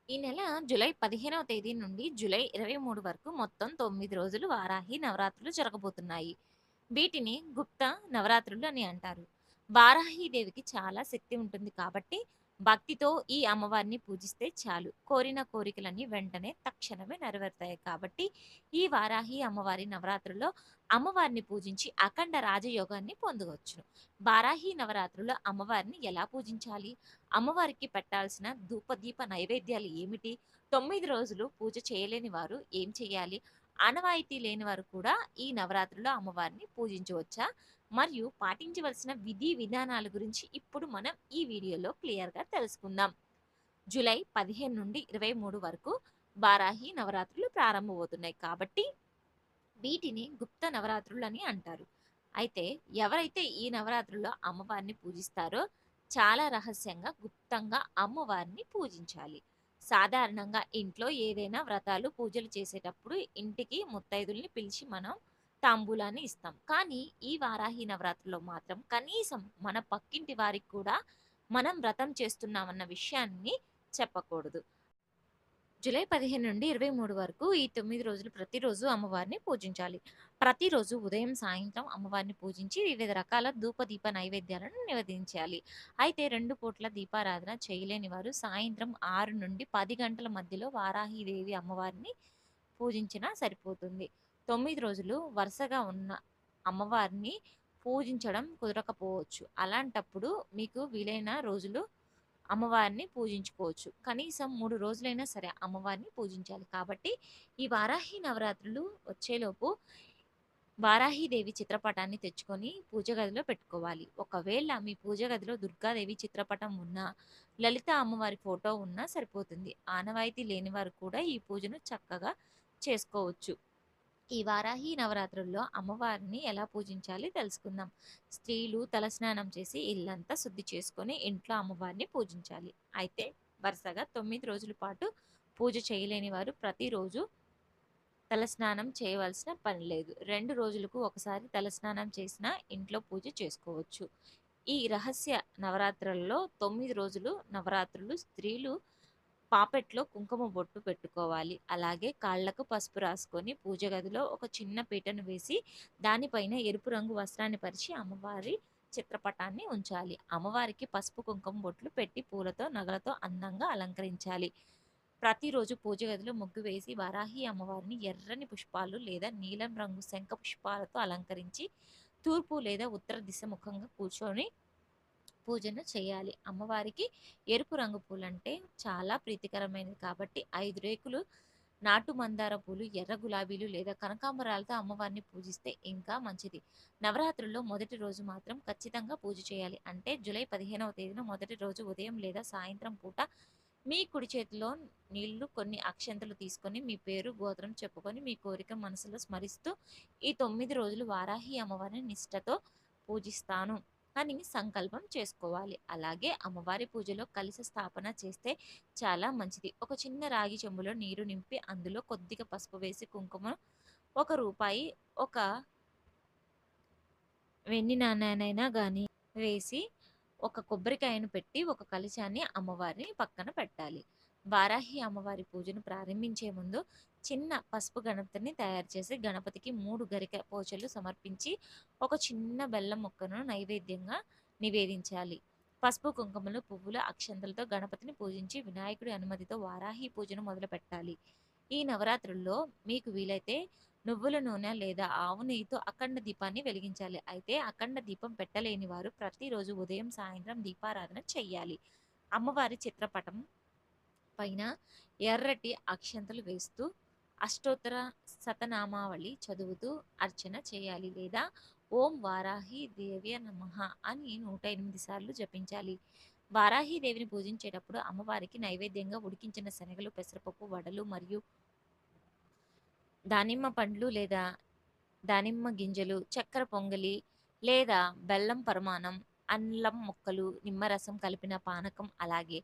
ఈ నెల జూలై 15వ తేదీ నుండి జూలై 23 వరకు మొత్తం 9 రోజులు వారాహి నవరాత్రులు జరగబోతున్నాయి. వీటిని గుప్త నవరాత్రులు అని అంటారు. వారాహి దేవికి చాలా శక్తి ఉంటుంది కాబట్టి భక్తితో ఈ అమ్మవారిని పూజిస్తే చాలు కోరిన కోరికలన్నీ వెంటనే తక్షణమే నెరవేరుతాయి. కాబట్టి ఈ వారాహి అమ్మవారి నవరాత్రుల్లో అమ్మవారిని పూజించి అఖండ రాజయోగాన్ని పొందవచ్చును. వారాహి నవరాత్రుల్లో అమ్మవారిని ఎలా పూజించాలి? అమ్మవారికి పెట్టాల్సిన ధూపదీప నైవేద్యాలు ఏమిటి? 9 రోజులు పూజ చేయలేని వారు ఏం చేయాలి? ఆనవాయితీ లేని వారు కూడా ఈ నవరాత్రుల్లో అమ్మవారిని పూజించవచ్చా? మరియు పాటించవలసిన విధి విధానాల గురించి ఇప్పుడు మనం ఈ వీడియోలో క్లియర్‌గా తెలుసుకుందాం. జూలై 15 నుండి 23 వరకు వారాహి నవరాత్రులు ప్రారంభమవుతున్నాయి. కాబట్టి వీటిని గుప్త నవరాత్రులు అని అంటారు. అయితే ఎవరైతే ఈ నవరాత్రుల్లో అమ్మవారిని పూజిస్తారో చాలా రహస్యంగా, గుప్తంగా అమ్మవారిని పూజించాలి. సాధారణంగా ఇంట్లో ఏదైనా వ్రతాలు, పూజలు చేసేటప్పుడు ఇంటికి ముత్తైదుల్ని పిలిచి మనం తాంబూలాన్ని ఇస్తాం. కానీ ఈ వారాహి నవరాత్రుల్లో మాత్రం కనీసం మన పక్కింటి వారికి కూడా మనం వ్రతం చేస్తున్నామన్న విషయాన్ని చెప్పకూడదు. జూలై 15 నుండి 23 వరకు ఈ 9 రోజులు ప్రతిరోజు అమ్మవారిని పూజించాలి. ప్రతిరోజు ఉదయం, సాయంత్రం అమ్మవారిని పూజించి వివిధ రకాల ధూపదీప నైవేద్యాలను నివేదించాలి. అయితే 2 పూట్ల దీపారాధన చేయలేని వారు సాయంత్రం 6 నుండి 10 గంటల మధ్యలో వారాహిదేవి అమ్మవారిని పూజించినా సరిపోతుంది. 9 రోజులు వరుసగా ఉన్న అమ్మవారిని పూజించడం కుదరకపోవచ్చు. అలాంటప్పుడు మీకు వీలైన రోజులు అమ్మవారిని పూజించుకోవచ్చు. కనీసం 3 రోజులైనా సరే అమ్మవారిని పూజించాలి. కాబట్టి ఈ వారాహి నవరాత్రులు వచ్చేలోపు వారాహిదేవి చిత్రపటాన్ని తెచ్చుకొని పూజ గదిలో పెట్టుకోవాలి. ఒకవేళ మీ పూజ గదిలో దుర్గాదేవి చిత్రపటం ఉన్నా, లలిత అమ్మవారి ఫోటో ఉన్నా సరిపోతుంది. ఆనవాయితీ లేనివారు కూడా ఈ పూజను చక్కగా చేసుకోవచ్చు. ఈ వారాహి నవరాత్రుల్లో అమ్మవారిని ఎలా పూజించాలి తెలుసుకుందాం. స్త్రీలు తలస్నానం చేసి ఇల్లంతా శుద్ధి చేసుకొని ఇంట్లో అమ్మవారిని పూజించాలి. అయితే వరుసగా 9 రోజుల పాటు పూజ చేయలేని వారు ప్రతిరోజు తలస్నానం చేయవలసిన పని లేదు. 2 రోజులకు ఒకసారి తలస్నానం చేసినా ఇంట్లో పూజ చేసుకోవచ్చు. ఈ రహస్య నవరాత్రులలో 9 రోజులు నవరాత్రులు స్త్రీలు పాపెట్లో కుంకుమ బొట్టు పెట్టుకోవాలి. అలాగే కాళ్ళకు పసుపు రాసుకొని పూజ గదిలో ఒక చిన్న పీటను వేసి దానిపైన ఎరుపు రంగు వస్త్రాన్ని పరిచి అమ్మవారి చిత్రపటాన్ని ఉంచాలి. అమ్మవారికి పసుపు కుంకుమ బొట్లు పెట్టి పూలతో, నగలతో అందంగా అలంకరించాలి. ప్రతిరోజు పూజ గదిలో ముగ్గు వేసి వారాహి అమ్మవారిని ఎర్రని పుష్పాలు లేదా నీలం రంగు శంఖ పుష్పాలతో అలంకరించి తూర్పు లేదా ఉత్తర దిశ ముఖంగా కూర్చొని పూజను చేయాలి. అమ్మవారికి ఎరుపు రంగు పూలంటే చాలా ప్రీతికరమైనది కాబట్టి 5 రేకులు నాటు మందార పూలు, ఎర్ర గులాబీలు లేదా కనకాంబరాలతో అమ్మవారిని పూజిస్తే ఇంకా మంచిది. నవరాత్రుల్లో మొదటి రోజు మాత్రం ఖచ్చితంగా పూజ చేయాలి. అంటే జూలై 15వ తేదీన మొదటి రోజు ఉదయం లేదా సాయంత్రం పూట మీ కుడి చేతిలో నీళ్లు కొన్ని అక్షంతలు తీసుకొని మీ పేరు, గోత్రం చెప్పుకొని మీ కోరిక మనసులో స్మరిస్తూ ఈ 9 రోజులు వారాహి అమ్మవారిని నిష్ఠతో పూజిస్తాను అని సంకల్పం చేసుకోవాలి. అలాగే అమ్మవారి పూజలో కలశ స్థాపన చేస్తే చాలా మంచిది. ఒక చిన్న రాగి చెంబులో నీరు నింపి అందులో కొద్దిగా పసుపు వేసి కుంకుమ, రూపాయి, ఒక వెండి నాణేనైనా గాని వేసి ఒక కొబ్బరికాయను పెట్టి ఒక కలశాన్ని అమ్మవారిని పక్కన పెట్టాలి. వారాహి అమ్మవారి పూజను ప్రారంభించే ముందు చిన్న పసుపు గణపతిని తయారు చేసి గణపతికి 3 గరిక పోచలు సమర్పించి ఒక చిన్న బెల్లం ముక్కను నైవేద్యంగా నివేదించాలి. పసుపు, కుంకుమలు, పువ్వులు, అక్షంతలతో గణపతిని పూజించి వినాయకుడి అనుమతితో వారాహి పూజను మొదలుపెట్టాలి. ఈ నవరాత్రుల్లో మీకు వీలైతే నువ్వుల నూనె లేదా ఆవు నెయ్యితో అఖండ దీపాన్ని వెలిగించాలి. అయితే అఖండ దీపం పెట్టలేని వారు ప్రతిరోజు ఉదయం, సాయంత్రం దీపారాధన చెయ్యాలి. అమ్మవారి చిత్రపటం పైన ఎర్రటి అక్షంతలు వేస్తూ అష్టోత్తర శతనామావళి చదువుతూ అర్చన చేయాలి. లేదా ఓం వారాహి దేవ్య నమః అని 108 సార్లు జపించాలి. వారాహి దేవిని పూజించేటప్పుడు అమ్మవారికి నైవేద్యంగా ఉడికించిన శనగలు, పెసరపప్పు, వడలు మరియు దానిమ్మ పండ్లు లేదా దానిమ్మ గింజలు, చక్కెర పొంగలి లేదా బెల్లం పరమాన్నం, అల్లం ముక్కలు, నిమ్మరసం కలిపిన పానకం, అలాగే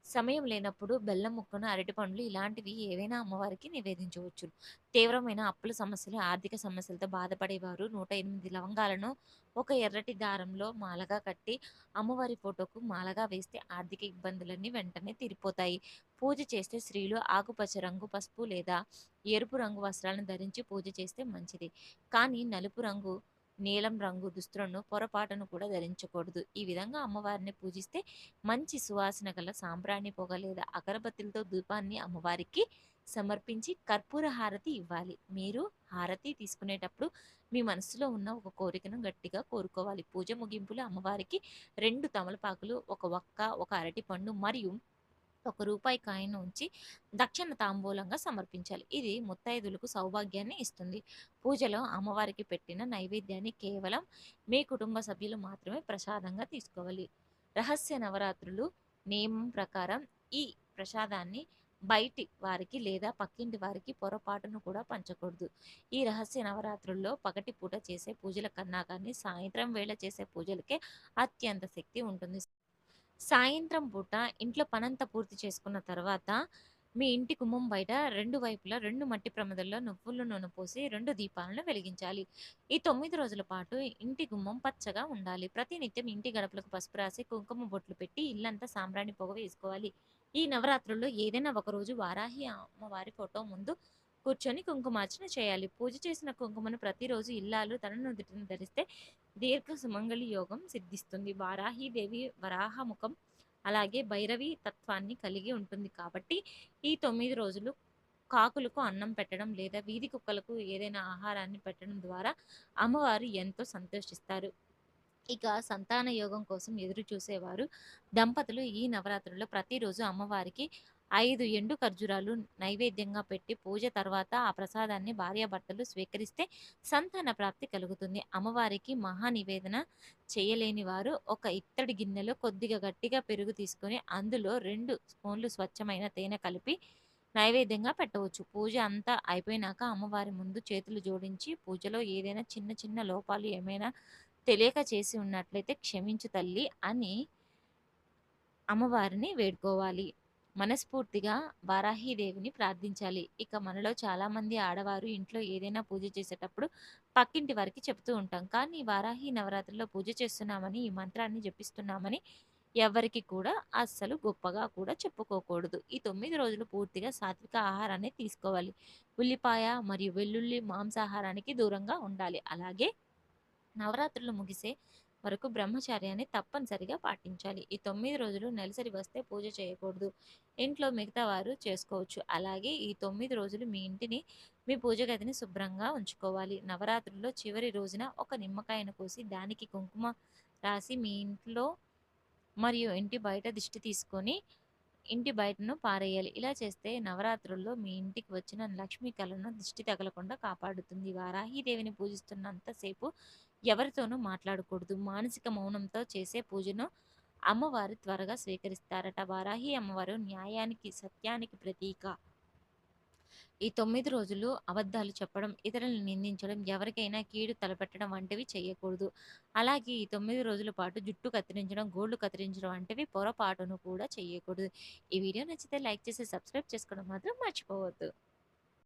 సమయం లేనప్పుడు బెల్లం ముక్కను, అరటిపండ్లు ఇలాంటివి ఏవైనా అమ్మవారికి నివేదించవచ్చు. తీవ్రమైన అప్పుల సమస్యలు, ఆర్థిక సమస్యలతో బాధపడేవారు 108 లవంగాలను ఒక ఎర్రటి దారంలో మాలగా కట్టి అమ్మవారి ఫోటోకు మాలగా వేస్తే ఆర్థిక ఇబ్బందులన్నీ వెంటనే తీరిపోతాయి. పూజ చేస్తే స్త్రీలు ఆకుపచ్చ రంగు, పసుపు లేదా ఎరుపు రంగు వస్త్రాలను ధరించి పూజ చేస్తే మంచిది. కానీ నలుపు రంగు, నీలం రంగు దుస్తులను పొరపాటును కూడా ధరించకూడదు. ఈ విధంగా అమ్మవారిని పూజిస్తే మంచి సువాసన గల సాంబ్రాణి పొగ లేదా అగరబత్తులతో ధూపాన్ని అమ్మవారికి సమర్పించి కర్పూర హారతి ఇవ్వాలి. మీరు హారతి తీసుకునేటప్పుడు మీ మనసులో ఉన్న ఒక కోరికను గట్టిగా కోరుకోవాలి. పూజ ముగింపులో అమ్మవారికి 2 తమలపాకులు, ఒక వక్క, ఒక అరటిపండు మరియు ఒక రూపాయి కాయిన్ ఉంచి దక్షిణ తాంబూలంగా సమర్పించాలి. ఇది ముత్తైదులకు సౌభాగ్యాన్ని ఇస్తుంది. పూజలో అమ్మవారికి పెట్టిన నైవేద్యాన్ని కేవలం మీ కుటుంబ సభ్యులు మాత్రమే ప్రసాదంగా తీసుకోవాలి. రహస్య నవరాత్రులు నియమం ప్రకారం ఈ ప్రసాదాన్ని బయటి వారికి లేదా పక్కింటి వారికి పొరపాటును కూడా పంచకూడదు. ఈ రహస్య నవరాత్రుల్లో పగటి పూట చేసే పూజల కన్నా కానీ సాయంత్రం వేళ చేసే పూజలకే అత్యంత శక్తి ఉంటుంది. సాయంత్రం పూట ఇంట్లో పనంతా పూర్తి చేసుకున్న తర్వాత, మీ ఇంటి గుమ్మం బయట 2 వైపులా 2 మట్టి ప్రమిదల్లో నువ్వుల నూనె పోసి 2 దీపాలను వెలిగించాలి. ఈ 9 రోజుల పాటు ఇంటి గుమ్మం పచ్చగా ఉండాలి. ప్రతినిత్యం ఇంటి గడపలకు పసుపు రాసి, కుంకుమ బొట్లు పెట్టి ఇల్లంతా సాంబ్రాణి పొగ వేసుకోవాలి. ఈ నవరాత్రుల్లో ఏదైనా ఒకరోజు వారాహి అమ్మవారి ఫోటో ముందు కూర్చొని కుంకుమార్చన చేయాలి. పూజ చేసిన కుంకుమను ప్రతిరోజు ఇల్లాలు తన నుదుటిన ధరిస్తే దీర్ఘ సుమంగళి యోగం సిద్ధిస్తుంది. వారాహిదేవి వరాహ ముఖం అలాగే భైరవి తత్వాన్ని కలిగి ఉంటుంది కాబట్టి ఈ 9 రోజులు కాకులకు అన్నం పెట్టడం లేదా వీధి కుక్కలకు ఏదైనా ఆహారాన్ని పెట్టడం ద్వారా అమ్మవారు ఎంతో సంతోషిస్తారు. ఇక సంతాన యోగం కోసం ఎదురు చూసేవారు దంపతులు ఈ నవరాత్రుల్లో ప్రతిరోజు అమ్మవారికి 5 ఎండు ఖర్జూరాలు నైవేద్యంగా పెట్టి పూజ తర్వాత ఆ ప్రసాదాన్ని భార్యాభర్తలు స్వీకరిస్తే సంతాన ప్రాప్తి కలుగుతుంది. అమ్మవారికి మహా నివేదన చేయలేని వారు ఒక ఇత్తడి గిన్నెలో కొద్దిగా గట్టిగా పెరుగు తీసుకొని అందులో 2 స్పూన్లు స్వచ్ఛమైన తేనె కలిపి నైవేద్యంగా పెట్టవచ్చు. పూజ అంతా అయిపోయినాక అమ్మవారి ముందు చేతులు జోడించి పూజలో ఏదైనా చిన్న చిన్న లోపాలు ఏమైనా తెలియక చేసి ఉన్నట్లయితే క్షమించు తల్లి అని అమ్మవారిని వేడుకోవాలి. మనస్ఫూర్తిగా వారాహీదేవిని ప్రార్థించాలి. ఇక మనలో చాలామంది ఆడవారు ఇంట్లో ఏదైనా పూజ చేసేటప్పుడు పక్కింటి వారికి చెప్తూ ఉంటాం. కానీ వారాహి నవరాత్రిలో పూజ చేస్తున్నామని, ఈ మంత్రాన్ని జపిస్తున్నామని ఎవ్వరికి కూడా అస్సలు గొప్పగా కూడా చెప్పుకోకూడదు. ఈ 9 రోజులు పూర్తిగా సాత్విక ఆహారాన్ని తీసుకోవాలి. ఉల్లిపాయ మరియు వెల్లుల్లి మాంసాహారానికి దూరంగా ఉండాలి. అలాగే నవరాత్రులు ముగిసే వరకు బ్రహ్మచర్యాన్ని తప్పనిసరిగా పాటించాలి. ఈ 9 రోజులు నెలసరి వస్తే పూజ చేయకూడదు. ఇంట్లో మిగతా వారు చేసుకోవచ్చు. అలాగే ఈ 9 రోజులు మీ ఇంటిని, మీ పూజ గదిని శుభ్రంగా ఉంచుకోవాలి. నవరాత్రుల్లో చివరి రోజున ఒక నిమ్మకాయను కోసి దానికి కుంకుమ రాసి మీ ఇంట్లో మరియు ఇంటి బయట దిష్టి తీసుకొని ఇంటి బయటను పారేయాలి. ఇలా చేస్తే నవరాత్రుల్లో మీ ఇంటికి వచ్చిన లక్ష్మీ కళను దిష్టి తగలకుండా కాపాడుతుంది. వారాహీదేవిని పూజిస్తున్నంత సేపు ఎవరితోనూ మాట్లాడకూడదు. మానసిక మౌనంతో చేసే పూజను అమ్మవారు త్వరగా స్వీకరిస్తారట. వారాహి అమ్మవారు న్యాయానికి, సత్యానికి ప్రతీక. ఈ 9 రోజులు అబద్ధాలు చెప్పడం, ఇతరులను నిందించడం, ఎవరికైనా కీడు తలపెట్టడం వంటివి చేయకూడదు. అలాగే ఈ 9 రోజుల పాటు జుట్టు కత్తిరించడం, గోళ్లు కత్తిరించడం వంటివి పొరపాటును కూడా చేయకూడదు. ఈ వీడియో నచ్చితే లైక్ చేసి సబ్స్క్రైబ్ చేసుకోవడం మాత్రం మర్చిపోవద్దు.